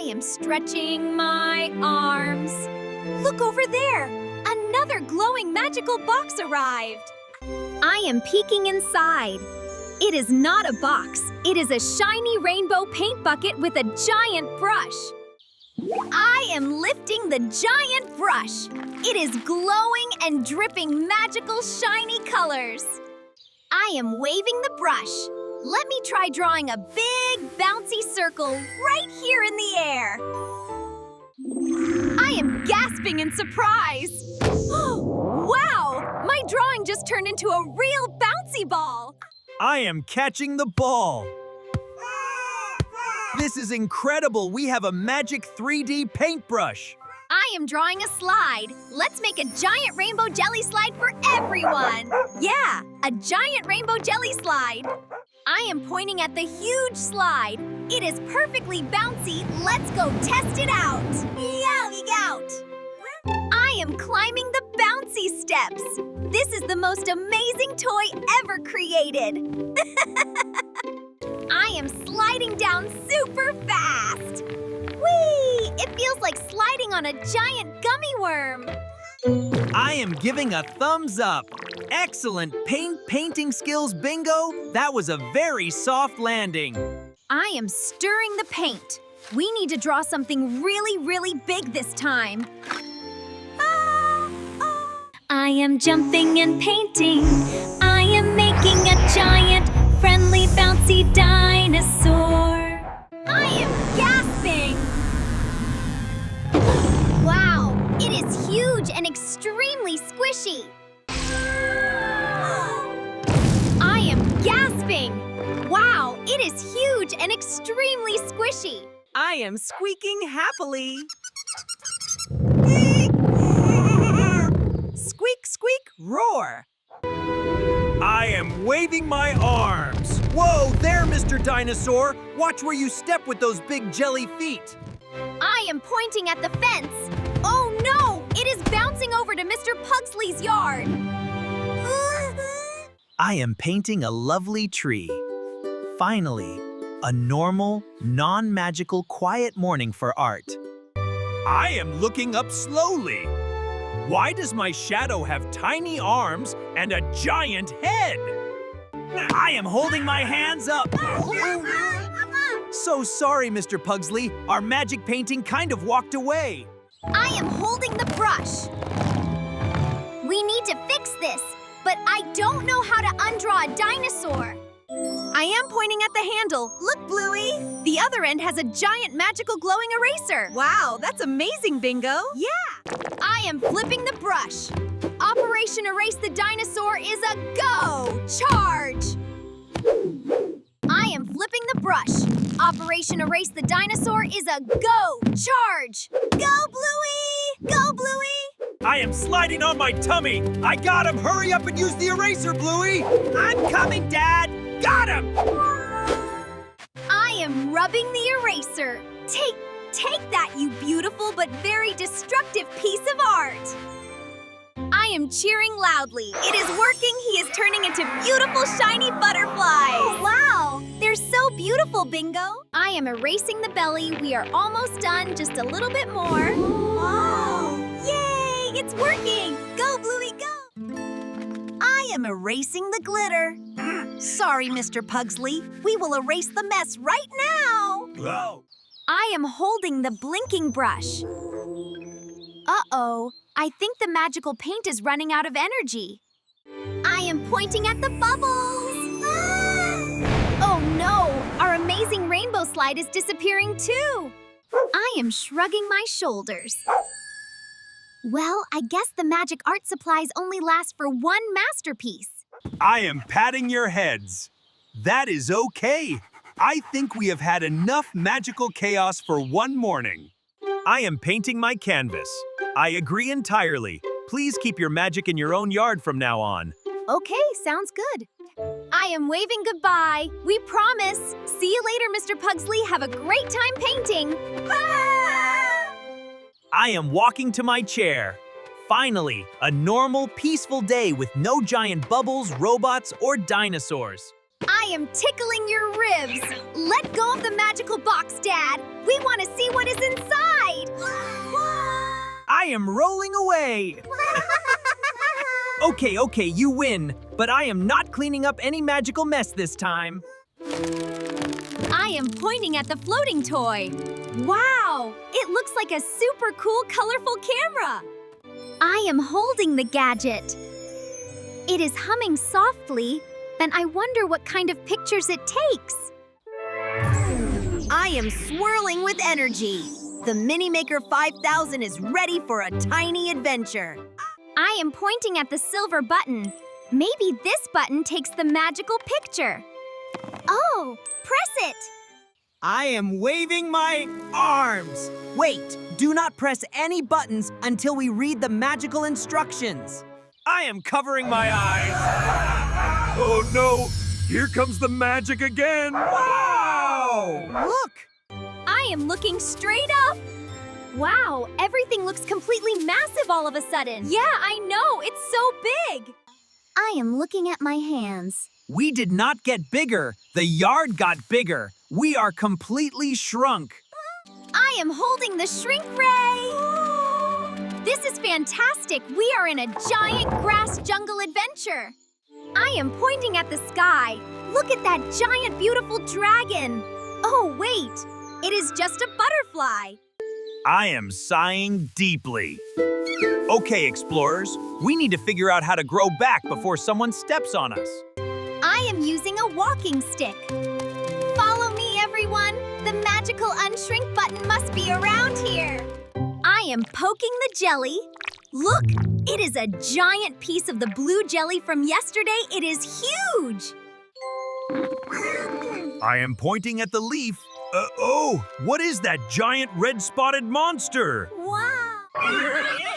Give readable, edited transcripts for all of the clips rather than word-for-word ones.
am stretching my arms. Look over there! Another glowing magical box arrived. I am peeking inside. It is not a box. It is a shiny rainbow paint bucket with a giant brush. I am lifting the giant brush. It is glowing and dripping magical shiny colors. I am waving the brush. Let me try drawing a big bouncy circle right here in the air. I am gasping in surprise. Wow! My drawing just turned into a real bouncy ball. I am catching the ball. This is incredible. We have a magic 3D paintbrush. I am drawing a slide. Let's make a giant rainbow jelly slide for everyone. Yeah, a giant rainbow jelly slide. I am pointing at the huge slide. It is perfectly bouncy. Let's go test it out. Yowie out. I am climbing the bouncy steps. This is the most amazing toy ever created. I am sliding down super fast. Whee! It feels like sliding on a giant gummy worm. I am giving a thumbs up. Excellent painting skills, Bingo. That was a very soft landing. I am stirring the paint. We need to draw something really, really big this time. I am jumping and painting. I am making a giant, friendly, bouncy dinosaur. I am gasping. Wow, it is huge and extremely squishy. I am gasping. Wow, it is huge and extremely squishy. I am squeaking happily. Squeak, squeak, roar. I am waving my arms. Whoa, there, Mr. Dinosaur. Watch where you step with those big jelly feet. I am pointing at the fence. Oh no, it is bouncing over to Mr. Pugsley's yard. I am painting a lovely tree. Finally, a normal, non-magical, quiet morning for art. I am looking up slowly. Why does my shadow have tiny arms and a giant head? I am holding my hands up. So sorry, Mr. Pugsley. Our magic painting kind of walked away. I am holding the brush. We need to fix this, but I don't know how to undraw a dinosaur. I am pointing at the handle. Look, Bluey. The other end has a giant magical glowing eraser. Wow, that's amazing, Bingo. Yeah. I am flipping the brush. Operation Erase the Dinosaur is a go! Charge! I am flipping the brush. Operation Erase the Dinosaur is a go! Charge! Go, Bluey! Go, Bluey! I am sliding on my tummy. I got him. Hurry up and use the eraser, Bluey. I'm coming, Dad. Got him. I am rubbing the eraser. Take that, you beautiful but very destructive piece of art. I am cheering loudly. It is working. He is turning into beautiful, shiny butterflies. Oh, wow. They're so beautiful, Bingo. I am erasing the belly. We are almost done. Just a little bit more. Wow. Yay! It's working. Go, Bluey, go. I am erasing the glitter. Sorry, Mr. Pugsley. We will erase the mess right now. Whoa. I am holding the blinking brush. Uh-oh. I think the magical paint is running out of energy. I am pointing at the bubbles. Oh no, our amazing rainbow slide is disappearing too. I am shrugging my shoulders. Well, I guess the magic art supplies only last for one masterpiece. I am patting your heads. That is okay. I think we have had enough magical chaos for one morning. I am painting my canvas. I agree entirely. Please keep your magic in your own yard from now on. Okay, sounds good. I am waving goodbye. We promise. See you later, Mr. Pugsley. Have a great time painting. I am walking to my chair. Finally, a normal, peaceful day with no giant bubbles, robots, or dinosaurs. I am tickling your ribs. Let go of the magical box, Dad. We want to see what is I am rolling away! Okay, you win, but I am not cleaning up any magical mess this time. I am pointing at the floating toy. Wow! It looks like a super cool, colorful camera. I am holding the gadget. It is humming softly, and I wonder what kind of pictures it takes. I am swirling with energy. The Mini Maker 5000 is ready for a tiny adventure. I am pointing at the silver button. Maybe this button takes the magical picture. Oh, press it! I am waving my arms. Wait, do not press any buttons until we read the magical instructions. I am covering my eyes. Oh no! Here comes the magic again! Wow! Look! I am looking straight up. Wow, everything looks completely massive all of a sudden. Yeah, I know, it's so big. I am looking at my hands. We did not get bigger. The yard got bigger. We are completely shrunk. I am holding the shrink ray. This is fantastic. We are in a giant grass jungle adventure. I am pointing at the sky. Look at that giant, beautiful dragon. Oh, wait. It is just a butterfly. I am sighing deeply. Okay, explorers, we need to figure out how to grow back before someone steps on us. I am using a walking stick. Follow me, everyone. The magical unshrink button must be around here. I am poking the jelly. Look, it is a giant piece of the blue jelly from yesterday. It is huge. I am pointing at the leaf. Oh, what is that giant red-spotted monster? Wow.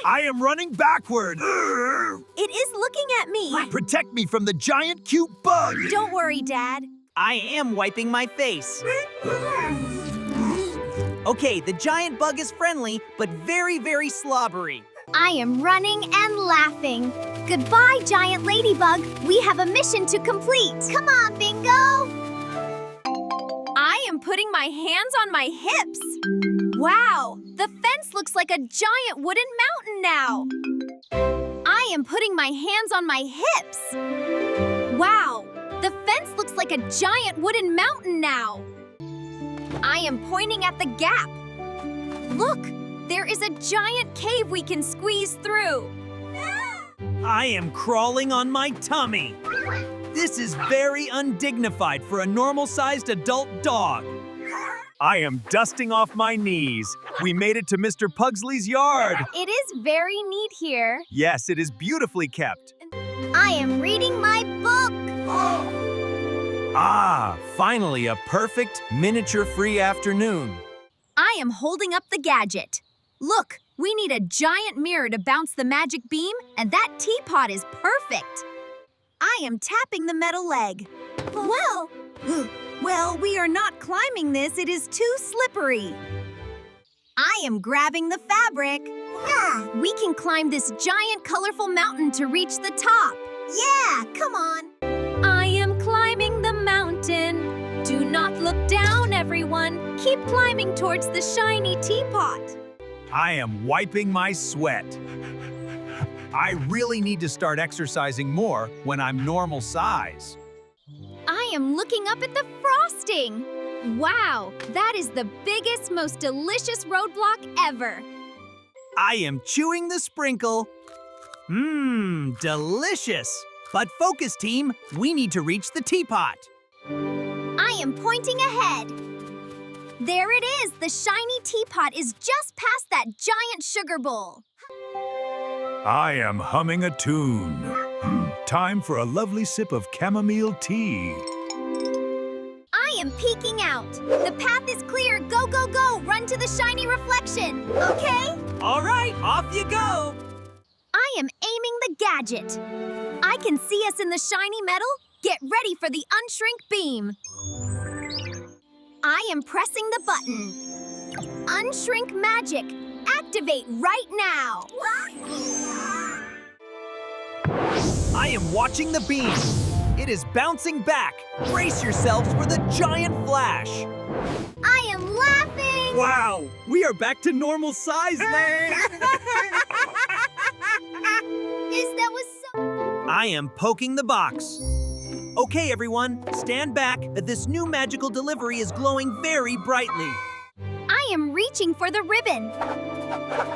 I am running backward. It is looking at me. Protect me from the giant cute bug. Don't worry, Dad. I am wiping my face. Okay, the giant bug is friendly, but very, very slobbery. I am running and laughing. Goodbye, giant ladybug. We have a mission to complete. Come on, Bingo. I am putting my hands on my hips. Wow, the fence looks like a giant wooden mountain now. I am putting my hands on my hips. Wow, the fence looks like a giant wooden mountain now. I am pointing at the gap. Look, there is a giant cave we can squeeze through. I am crawling on my tummy. This is very undignified for a normal-sized adult dog. I am dusting off my knees. We made it to Mr. Pugsley's yard. It is very neat here. Yes, it is beautifully kept. I am reading my book. Ah, finally a perfect miniature-free afternoon. I am holding up the gadget. Look, we need a giant mirror to bounce the magic beam, and that teapot is perfect. I am tapping the metal leg. Well, we are not climbing this. It is too slippery. I am grabbing the fabric. We can climb this giant, colorful mountain to reach the top. Yeah, come on. I am climbing the mountain. Do not look down, everyone. Keep climbing towards the shiny teapot. I am wiping my sweat. I really need to start exercising more when I'm normal size. I am looking up at the frosting. Wow, that is the biggest, most delicious roadblock ever. I am chewing the sprinkle. Delicious. But focus, team, we need to reach the teapot. I am pointing ahead. There it is. The shiny teapot is just past that giant sugar bowl. I am humming a tune. Time for a lovely sip of chamomile tea. I am peeking out. The path is clear. Go, go, go. Run to the shiny reflection. Okay? All right, off you go. I am aiming the gadget. I can see us in the shiny metal. Get ready for the unshrink beam. I am pressing the button. Unshrink magic. Activate right now. I am watching the beam. It is bouncing back. Brace yourselves for the giant flash. I am laughing. Wow, we are back to normal size, man! That was so... I am poking the box. Okay, everyone, stand back. This new magical delivery is glowing very brightly. I am reaching for the ribbon.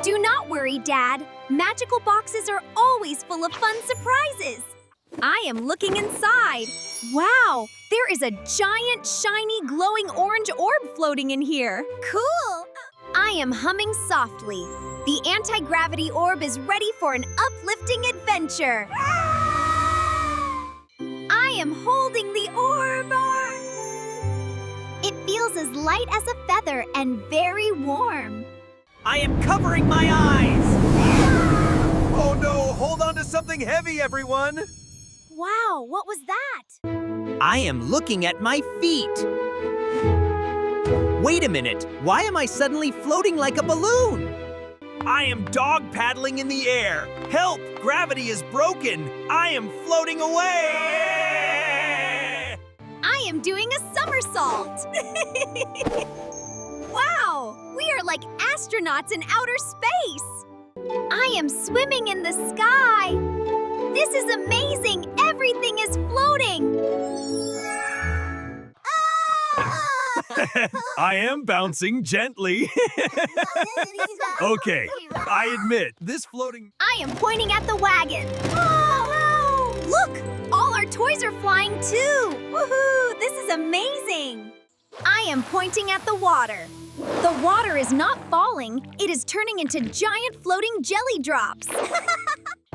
Do not worry, Dad. Magical boxes are always full of fun surprises. I am looking inside. Wow, there is a giant, shiny, glowing orange orb floating in here. Cool! I am humming softly. The anti-gravity orb is ready for an uplifting adventure. I am holding the orb. It feels as light as a feather and very warm. I am covering my eyes! Oh no, hold on to something heavy, everyone! Wow, what was that? I am looking at my feet. Wait a minute, why am I suddenly floating like a balloon? I am dog paddling in the air. Help, gravity is broken. I am floating away. I am doing a somersault. Wow, we are like astronauts in outer space. I am swimming in the sky. This is amazing. Everything is floating. I am bouncing gently. Okay, I admit, this floating... I am pointing at the wagon. Oh, look, all our toys are flying too. Woohoo, this is amazing. I am pointing at the water. The water is not falling. It is turning into giant floating jelly drops.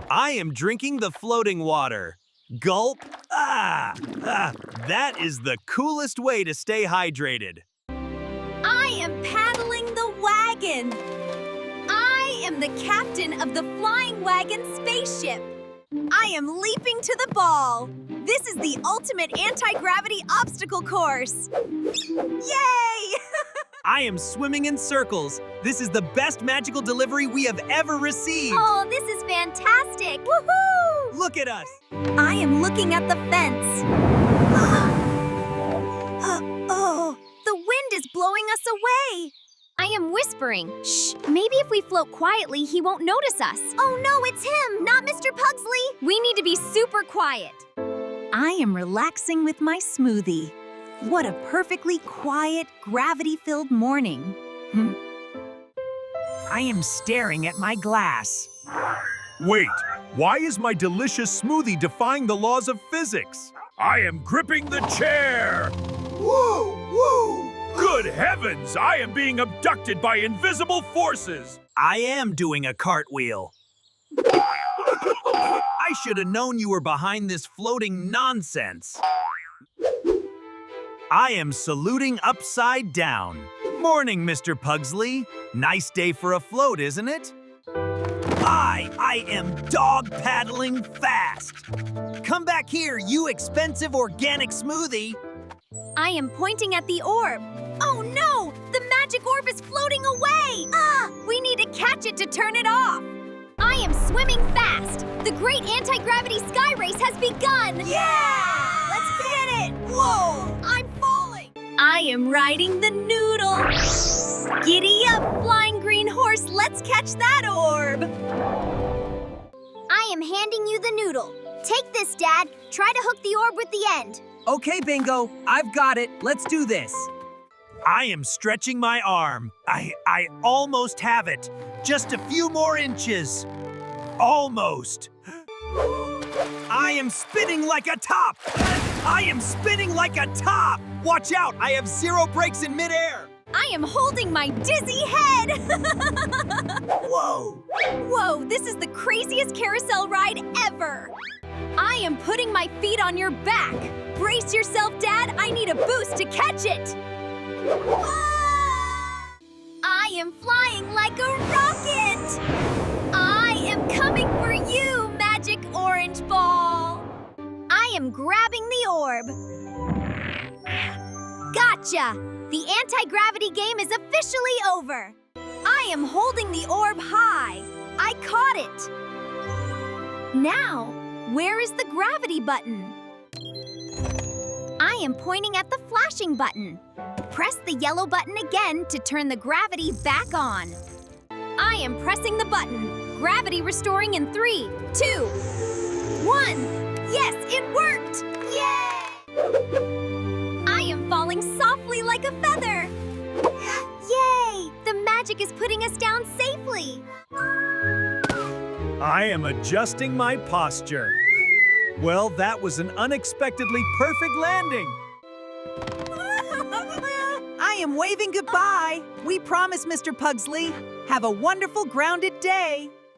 I am drinking the floating water. Gulp. That is the coolest way to stay hydrated. I am paddling the wagon. I am the captain of the flying wagon spaceship. I am leaping to the ball. This is the ultimate anti-gravity obstacle course. Yay! I am swimming in circles. This is the best magical delivery we have ever received. Oh, this is fantastic. Woohoo! Look at us. I am looking at the fence. The wind is blowing us away. I am whispering. Shh, maybe if we float quietly, he won't notice us. Oh no, it's him, not Mr. Pugsley. We need to be super quiet. I am relaxing with my smoothie. What a perfectly quiet, gravity-filled morning. I am staring at my glass. Wait, why is my delicious smoothie defying the laws of physics? I am gripping the chair! Woo! Woo! Good heavens, I am being abducted by invisible forces! I am doing a cartwheel. I should have known you were behind this floating nonsense. I am saluting upside down. Morning, Mr. Pugsley. Nice day for a float, isn't it? I am dog paddling fast. Come back here, you expensive organic smoothie. I am pointing at the orb. Oh no! The magic orb is floating away! We need to catch it to turn it off. I am swimming fast. The great anti-gravity sky race has begun. Yeah! Let's get it! Whoa! I'm falling. I am riding the noodle. Giddy up, flying green horse. Let's catch that orb. I am handing you the noodle. Take this, Dad. Try to hook the orb with the end. Okay, Bingo, I've got it. Let's do this. I am stretching my arm. I almost have it. Just a few more inches. Almost. I am spinning like a top. I am spinning like a top. Watch out, I have 0 brakes in midair. I am holding my dizzy head. Whoa. Whoa, this is the craziest carousel ride ever. I am putting my feet on your back. Brace yourself, Dad. I need a boost to catch it. I am flying like a rocket. I am coming for you, magic orange ball. I am grabbing the orb. Gotcha. The anti-gravity game is officially over. I am holding the orb high. I caught it. Now, where is the gravity button? I I am pointing at the flashing button. Press the yellow button again to turn the gravity back on. I am pressing the button. Gravity restoring in 3, 2, 1. Yes, it worked! Yay! I am falling softly like a feather. Yay! The magic is putting us down safely. I am adjusting my posture. Well, that was an unexpectedly perfect landing. I am waving goodbye. We promise, Mr. Pugsley. Have a wonderful grounded day.